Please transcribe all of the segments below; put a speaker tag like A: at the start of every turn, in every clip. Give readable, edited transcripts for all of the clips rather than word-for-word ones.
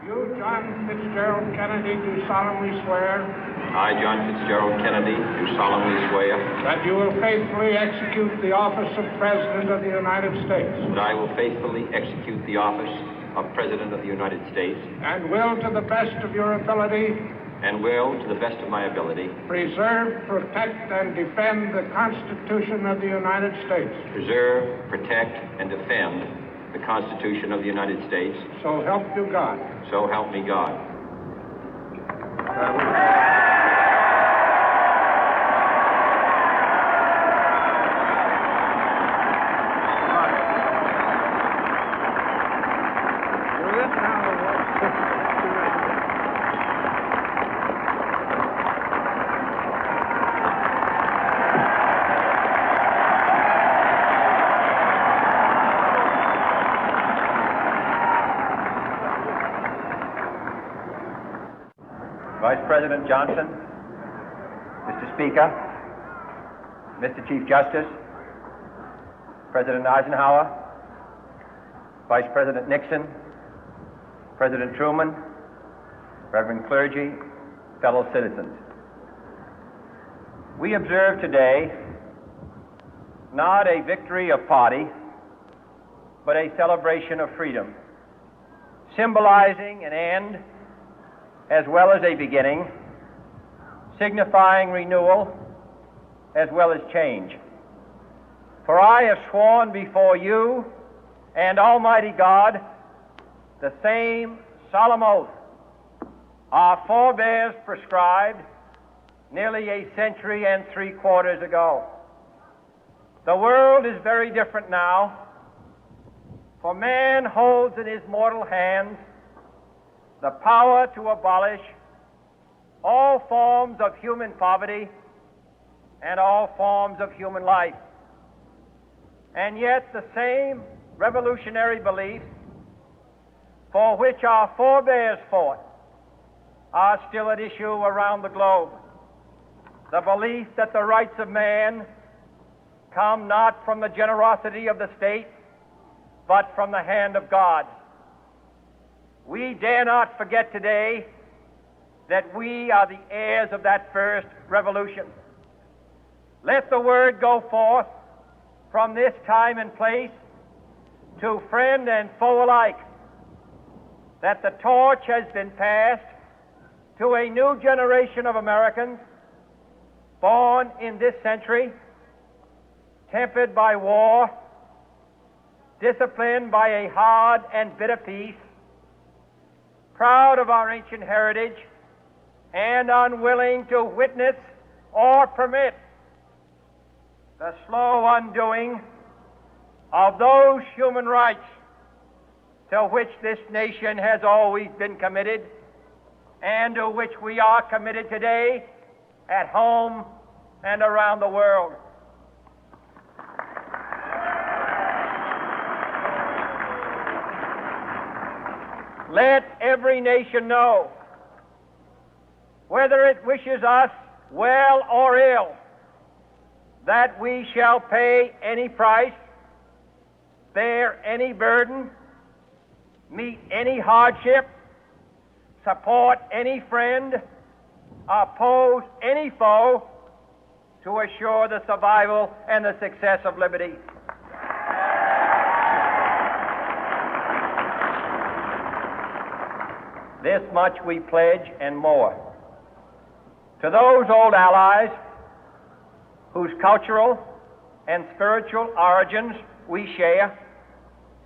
A: You, John Fitzgerald Kennedy, do solemnly swear.
B: I, John Fitzgerald Kennedy, do solemnly swear.
A: That you will faithfully execute the office of President of the United States.
B: That I will faithfully execute the office of President of the United States.
A: And will, to the best of your ability.
B: And will, to the best of my ability.
A: Preserve, protect, and defend the Constitution of the United States.
B: Preserve, protect, and defend the Constitution of the United States.
A: So help you God.
B: So help me God.
C: Vice President Johnson, Mr. Speaker, Mr. Chief Justice, President Eisenhower, Vice President Nixon, President Truman, Reverend clergy, fellow citizens. We observe today not a victory of party, but a celebration of freedom, symbolizing an end as well as a beginning, signifying renewal as well as change. For I have sworn before you and Almighty God the same solemn oath our forebears prescribed nearly a century and 3/4 ago. The world is very different now, for man holds in his mortal hands the power to abolish all forms of human poverty and all forms of human life. And yet the same revolutionary beliefs for which our forebears fought are still at issue around the globe. The belief that the rights of man come not from the generosity of the state, but from the hand of God. We dare not forget today that we are the heirs of that first revolution. Let the word go forth from this time and place to friend and foe alike that the torch has been passed to a new generation of Americans born in this century, tempered by war, disciplined by a hard and bitter peace, proud of our ancient heritage, and unwilling to witness or permit the slow undoing of those human rights to which this nation has always been committed and to which we are committed today at home and around the world. Let every nation know, whether it wishes us well or ill, that we shall pay any price, bear any burden, meet any hardship, support any friend, oppose any foe to assure the survival and the success of liberty. This much we pledge and more. To those old allies whose cultural and spiritual origins we share,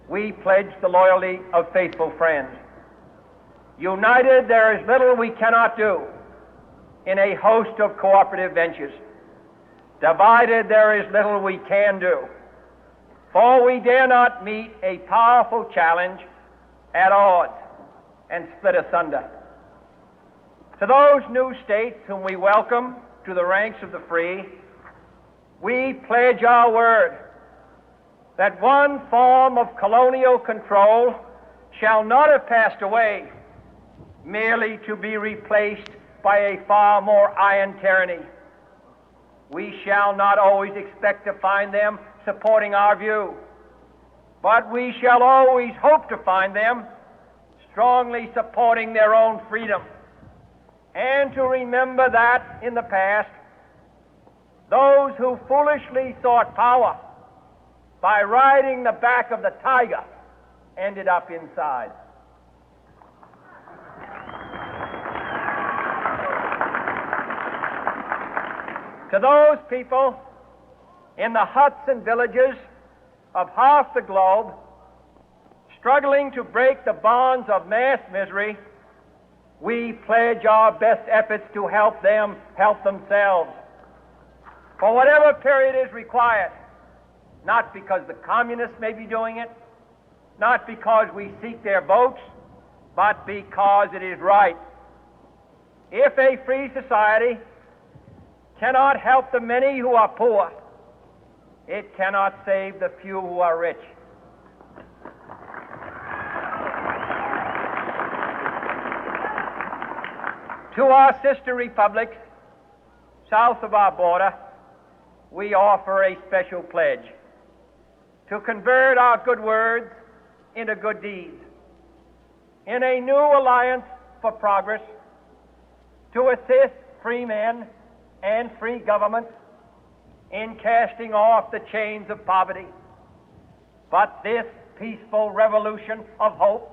C: we pledge the loyalty of faithful friends. United, there is little we cannot do in a host of cooperative ventures. Divided, there is little we can do, for we dare not meet a powerful challenge at odds and split asunder. To those new states whom we welcome to the ranks of the free, we pledge our word that one form of colonial control shall not have passed away, merely to be replaced by a far more iron tyranny. We shall not always expect to find them supporting our view, but we shall always hope to find them strongly supporting their own freedom, and to remember that in the past, those who foolishly sought power by riding the back of the tiger ended up inside. To those people in the huts and villages of half the globe struggling to break the bonds of mass misery, we pledge our best efforts to help them help themselves for whatever period is required, not because the communists may be doing it, not because we seek their votes, but because it is right. If a free society cannot help the many who are poor, it cannot save the few who are rich. To our sister republics south of our border, we offer a special pledge to convert our good words into good deeds, in a new alliance for progress, to assist free men and free governments in casting off the chains of poverty. But this peaceful revolution of hope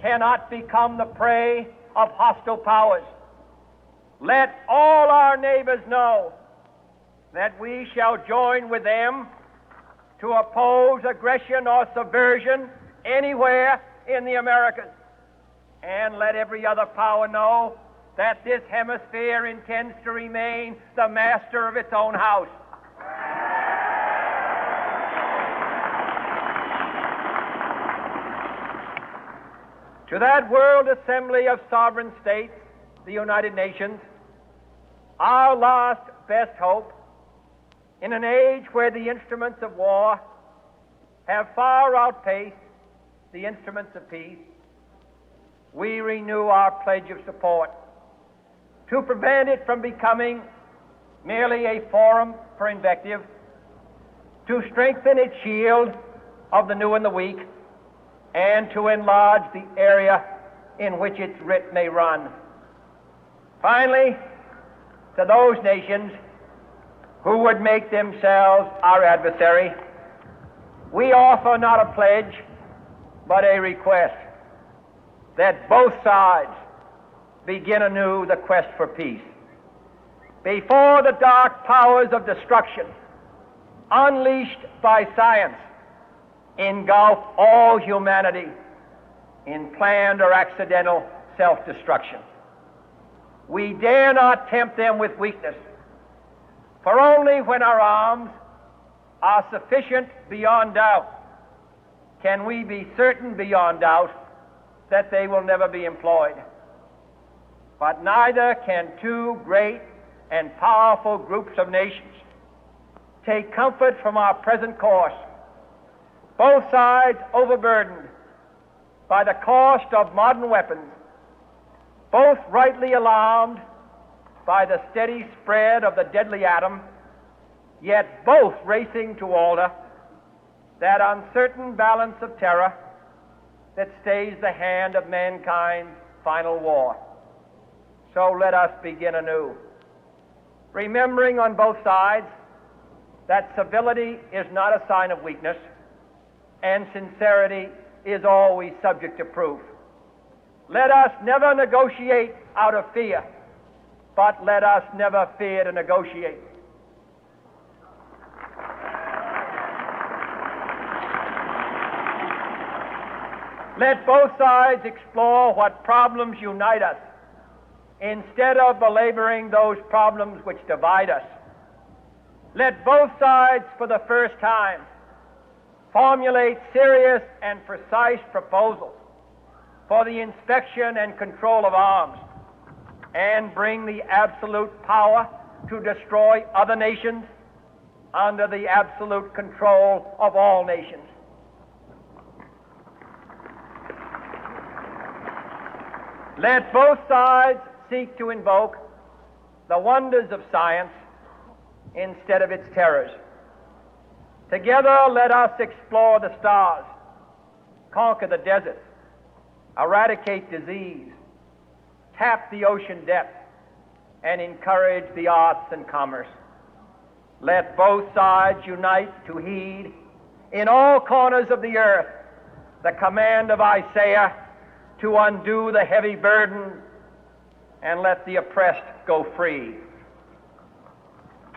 C: cannot become the prey of hostile powers. Let all our neighbors know that we shall join with them to oppose aggression or subversion anywhere in the Americas. And let every other power know that this hemisphere intends to remain the master of its own house. To that World Assembly of Sovereign States, the United Nations, our last best hope, in an age where the instruments of war have far outpaced the instruments of peace, we renew our pledge of support to prevent it from becoming merely a forum for invective, to strengthen its shield of the new and the weak, and to enlarge the area in which its writ may run. Finally, to those nations who would make themselves our adversary, we offer not a pledge, but a request that both sides begin anew the quest for peace. Before the dark powers of destruction, unleashed by science, engulf all humanity in planned or accidental self-destruction, we dare not tempt them with weakness, for only when our arms are sufficient beyond doubt can we be certain beyond doubt that they will never be employed. But neither can two great and powerful groups of nations take comfort from our present course, both sides overburdened by the cost of modern weapons, both rightly alarmed by the steady spread of the deadly atom, yet both racing to alter that uncertain balance of terror that stays the hand of mankind's final war. So let us begin anew, remembering on both sides that civility is not a sign of weakness, and sincerity is always subject to proof. Let us never negotiate out of fear, but let us never fear to negotiate. Let both sides explore what problems unite us, instead of belaboring those problems which divide us. Let both sides, for the first time, formulate serious and precise proposals for the inspection and control of arms, and bring the absolute power to destroy other nations under the absolute control of all nations. Let both sides seek to invoke the wonders of science instead of its terrors. Together, let us explore the stars, conquer the deserts, eradicate disease, tap the ocean depth, and encourage the arts and commerce. Let both sides unite to heed in all corners of the earth the command of Isaiah to undo the heavy burden and let the oppressed go free.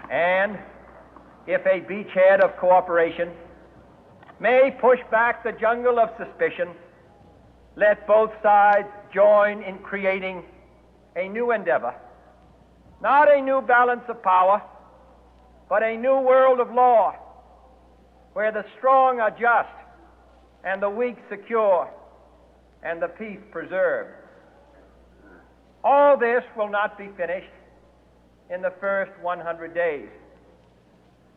C: And if a beachhead of cooperation may push back the jungle of suspicion, let both sides join in creating a new endeavor, not a new balance of power, but a new world of law, where the strong are just and the weak secure and the peace preserved. All this will not be finished in the first 100 days,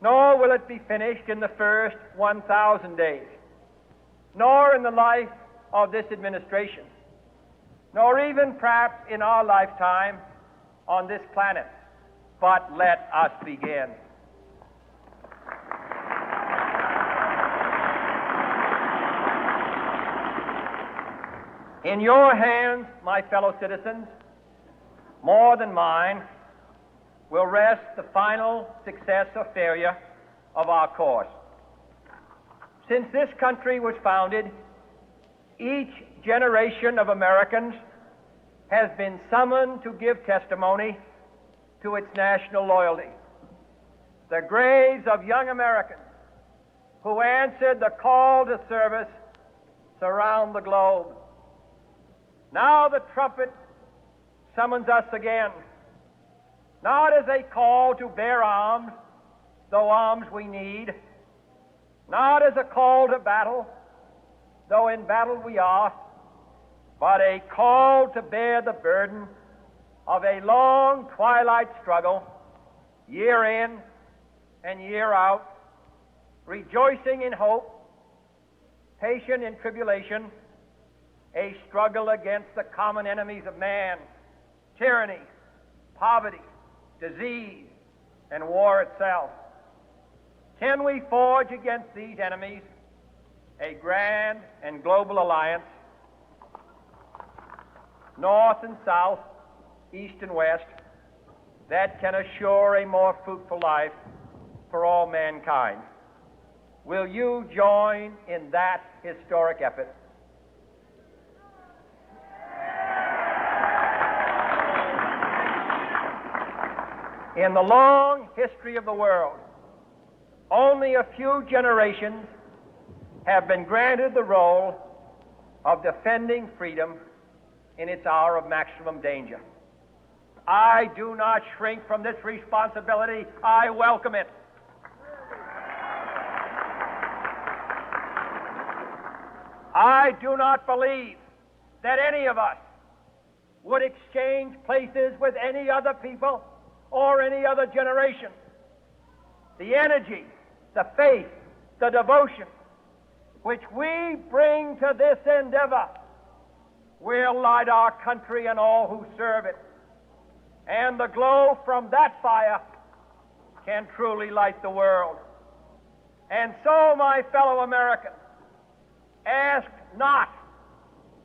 C: nor will it be finished in the first 1,000 days, nor in the life of this administration, nor even perhaps in our lifetime on this planet. But let us begin. In your hands, my fellow citizens, more than mine, will rest the final success or failure of our course. Since this country was founded, each generation of Americans has been summoned to give testimony to its national loyalty. The graves of young Americans who answered the call to service surround the globe. Now the trumpet summons us again, not as a call to bear arms, though arms we need, not as a call to battle, though in battle we are, but a call to bear the burden of a long twilight struggle, year in and year out, rejoicing in hope, patient in tribulation, a struggle against the common enemies of man, tyranny, poverty, disease, and war itself. Can we forge against these enemies a grand and global alliance, north and south, east and west, that can assure a more fruitful life for all mankind? Will you join in that historic effort? In the long history of the world, only a few generations have been granted the role of defending freedom in its hour of maximum danger. I do not shrink from this responsibility. I welcome it. I do not believe that any of us would exchange places with any other people or any other generation. The energy, the faith, the devotion which we bring to this endeavor will light our country and all who serve it. And the glow from that fire can truly light the world. And so, my fellow Americans, ask not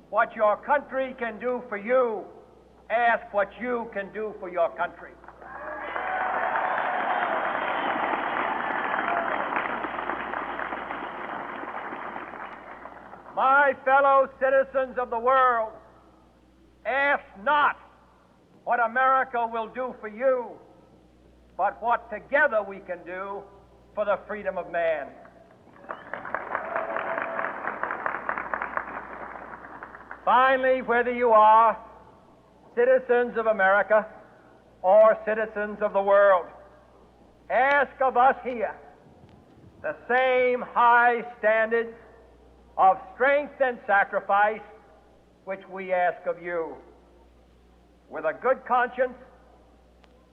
C: what your country can do for you, ask what you can do for your country. My fellow citizens of the world, ask not what America will do for you, but what together we can do for the freedom of man. Finally, whether you are citizens of America or citizens of the world, ask of us here the same high standards of strength and sacrifice which we ask of you. With a good conscience,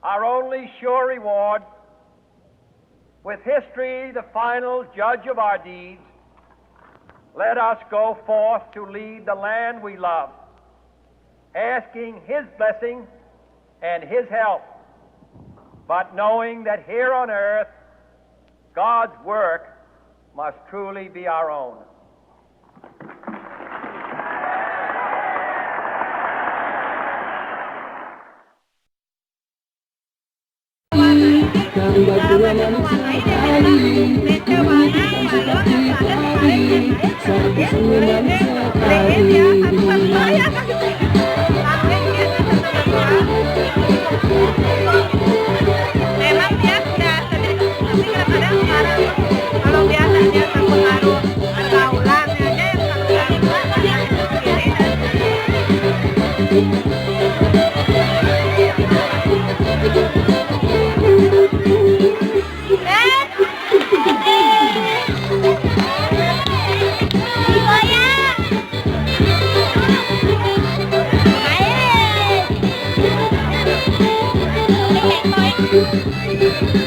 C: our only sure reward, with history the final judge of our deeds, let us go forth to lead the land we love, asking His blessing and His help, but knowing that here on earth, God's work must truly be our own.
D: ada mewarnai dia adalah beda warna balon ada kemarin ya ya satu saya memang dia sudah sering tapi kadang-kadang sekarang kalau biasanya terpengaruh pergaulannya aja yang kalau yang sendiri dan